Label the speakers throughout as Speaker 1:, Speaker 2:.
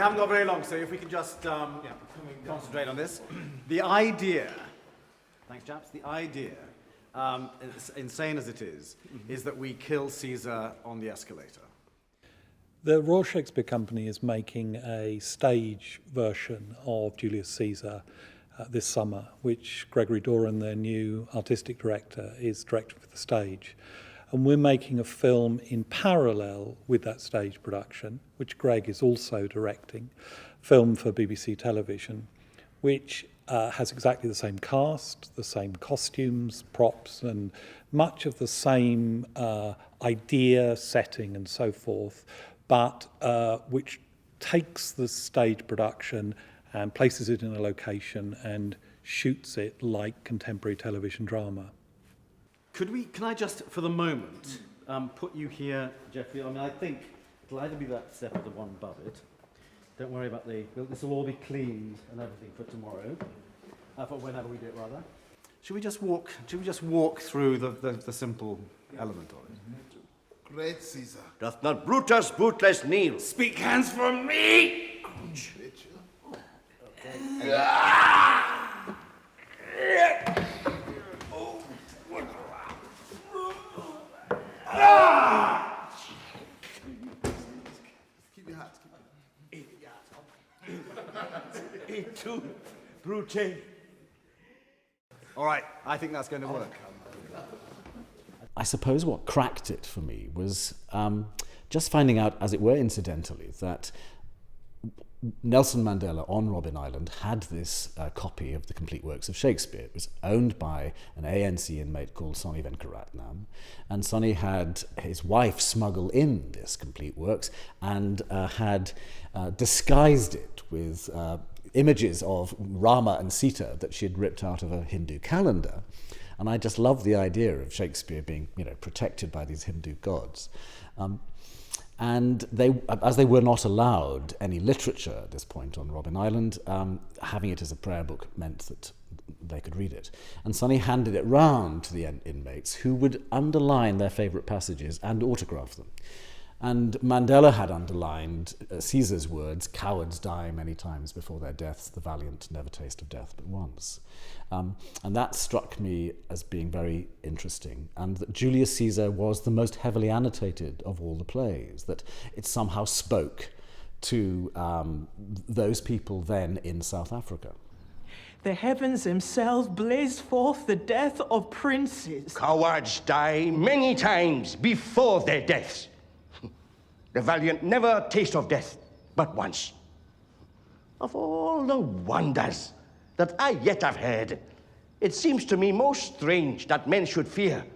Speaker 1: haven't got very long, so if we can just concentrate on this. The idea, thanks chaps, the idea, as insane as it is that we kill Caesar on the escalator.
Speaker 2: The Royal Shakespeare Company is making a stage version of Julius Caesar this summer, which Gregory Doran, their new artistic director, is directing for the stage. And we're making a film in parallel with that stage production, which Greg is also directing, film for BBC television, which has exactly the same cast, the same costumes, props, and much of the same idea, setting, and so forth, but which takes the stage production and places it in a location and shoots it like contemporary television drama.
Speaker 1: Can I just, for the moment, put you here, Geoffrey? I mean, I think it'll either be that step or the one above it. Don't worry about this will all be cleaned and everything for tomorrow, for whenever we do it, rather. Should we just walk through the simple element of it?
Speaker 3: Great Caesar.
Speaker 4: Doth not Brutus bootless kneel?
Speaker 3: Speak hands from me! Ouch. Keep your hats.
Speaker 4: Et tu, Brute.
Speaker 1: All right, I think that's going to work.
Speaker 5: I suppose what cracked it for me was just finding out, as it were incidentally, that Nelson Mandela on Robben Island had this copy of the complete works of Shakespeare. It was owned by an ANC inmate called Sonny Venkaratnam, and Sonny had his wife smuggle in this complete works and had disguised it with images of Rama and Sita that she had ripped out of a Hindu calendar. And I just love the idea of Shakespeare being, protected by these Hindu gods. And as they were not allowed any literature at this point on Robben Island, having it as a prayer book meant that they could read it. And Sonny handed it round to the inmates, who would underline their favourite passages and autograph them. And Mandela had underlined Caesar's words, "Cowards die many times before their deaths, the valiant never taste of death but once." And that struck me as being very interesting, and that Julius Caesar was the most heavily annotated of all the plays, that it somehow spoke to those people then in South Africa.
Speaker 6: The heavens themselves blaze forth the death of princes.
Speaker 4: Cowards die many times before their deaths. The valiant never taste of death but once. Of all the wonders that I yet have heard, it seems to me most strange that men should fear,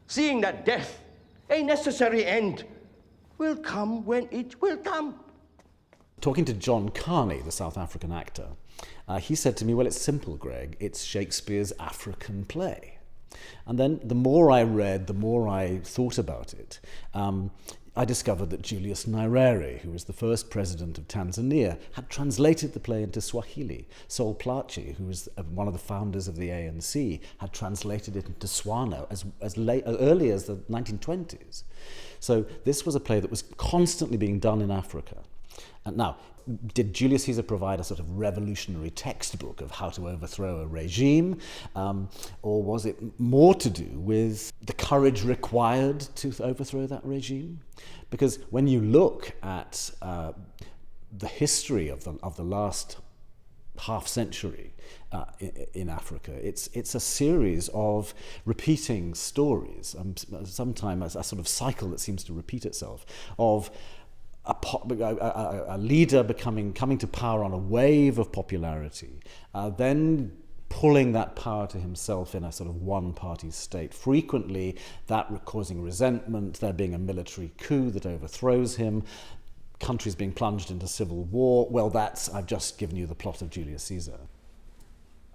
Speaker 4: seeing that death, a necessary end, will come when it will come.
Speaker 5: Talking to John Carney, the South African actor, he said to me, "Well, it's simple, Greg. It's Shakespeare's African play." And then the more I read, the more I thought about it. I discovered that Julius Nyerere, who was the first president of Tanzania, had translated the play into Swahili. Sol Plaatje, who was one of the founders of the ANC, had translated it into Swana as early as the 1920s. So this was a play that was constantly being done in Africa. And now, did Julius Caesar provide a sort of revolutionary textbook of how to overthrow a regime, or was it more to do with the courage required to overthrow that regime? Because when you look at the history of the last half century in Africa, it's a series of repeating stories, sometimes a sort of cycle that seems to repeat itself, of a leader coming to power on a wave of popularity, then pulling that power to himself in a sort of one-party state. Frequently, that causing resentment, there being a military coup that overthrows him, countries being plunged into civil war. Well, I've just given you the plot of Julius Caesar.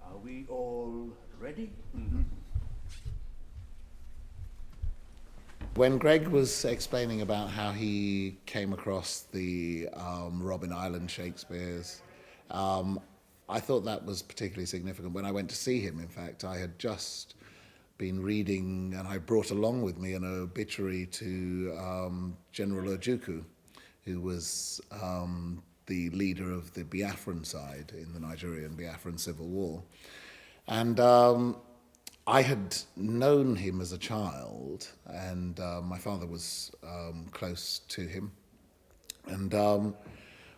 Speaker 4: Are we all ready?
Speaker 3: When Greg was explaining about how he came across the Robben Island Shakespeare's, I thought that was particularly significant. When I went to see him, in fact, I had just been reading, and I brought along with me an obituary to General Ojukwu, who was the leader of the Biafran side in the Nigerian Biafran civil war. And I had known him as a child, and my father was close to him. And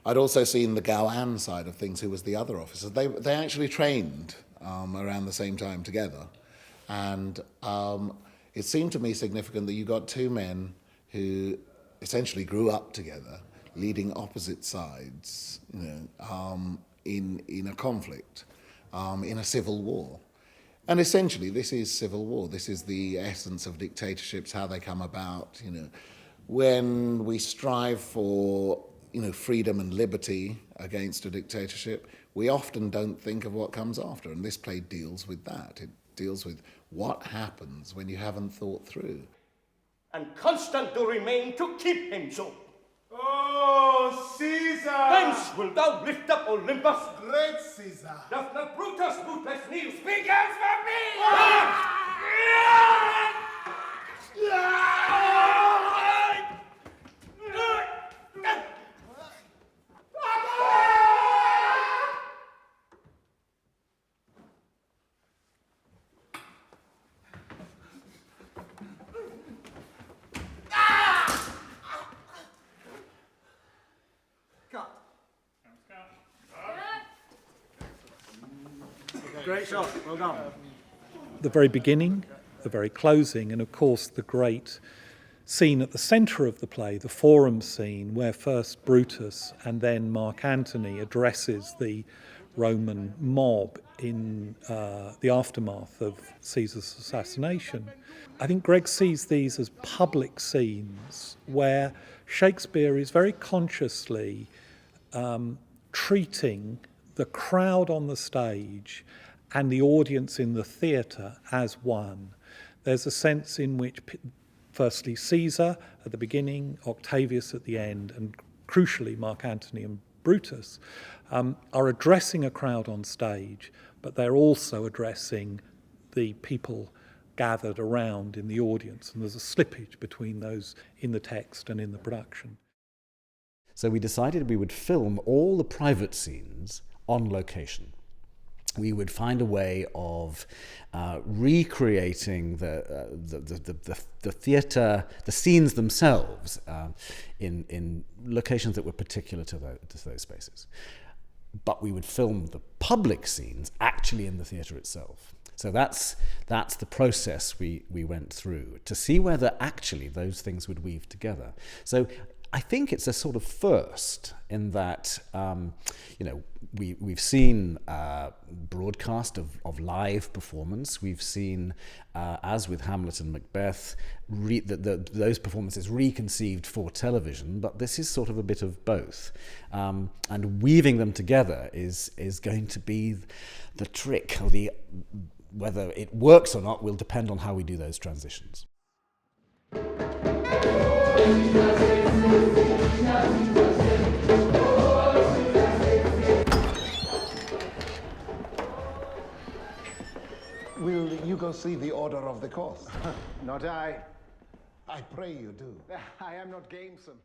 Speaker 3: I'd also seen the Gawan side of things, who was the other officer. They actually trained around the same time together. And it seemed to me significant that you got two men who essentially grew up together, leading opposite sides, in a conflict, in a civil war. And essentially, this is civil war. This is the essence of dictatorships, how they come about. When we strive for freedom and liberty against a dictatorship, we often don't think of what comes after. And this play deals with that. It deals with what happens when you haven't thought through.
Speaker 4: And constant do remain to keep him so.
Speaker 7: Oh, Caesar!
Speaker 4: Whence wilt thou lift up Olympus?
Speaker 7: Great Caesar!
Speaker 4: Doth not Brutus bootless kneel speak as for me?
Speaker 1: Great shot, well done.
Speaker 2: The very beginning, the very closing, and of course the great scene at the centre of the play, the forum scene, where first Brutus and then Mark Antony addresses the Roman mob in the aftermath of Caesar's assassination. I think Greg sees these as public scenes where Shakespeare is very consciously treating the crowd on the stage and the audience in the theatre as one. There's a sense in which, firstly, Caesar at the beginning, Octavius at the end, and crucially, Mark Antony and Brutus are addressing a crowd on stage, but they're also addressing the people gathered around in the audience, and there's a slippage between those in the text and in the production.
Speaker 5: So we decided we would film all the private scenes on location. We would find a way of recreating the theatre, the scenes themselves, in locations that were particular to those spaces. But we would film the public scenes actually in the theatre itself. So that's the process we went through to see whether actually those things would weave together. So I think it's a sort of first in that, we've seen broadcast of live performance. We've seen, as with Hamlet and Macbeth, those performances reconceived for television, but this is sort of a bit of both. And weaving them together is going to be the trick, or whether it works or not will depend on how we do those transitions.
Speaker 8: Will you go see the order of the course?
Speaker 7: Not I.
Speaker 8: I pray you do.
Speaker 7: I am not gamesome.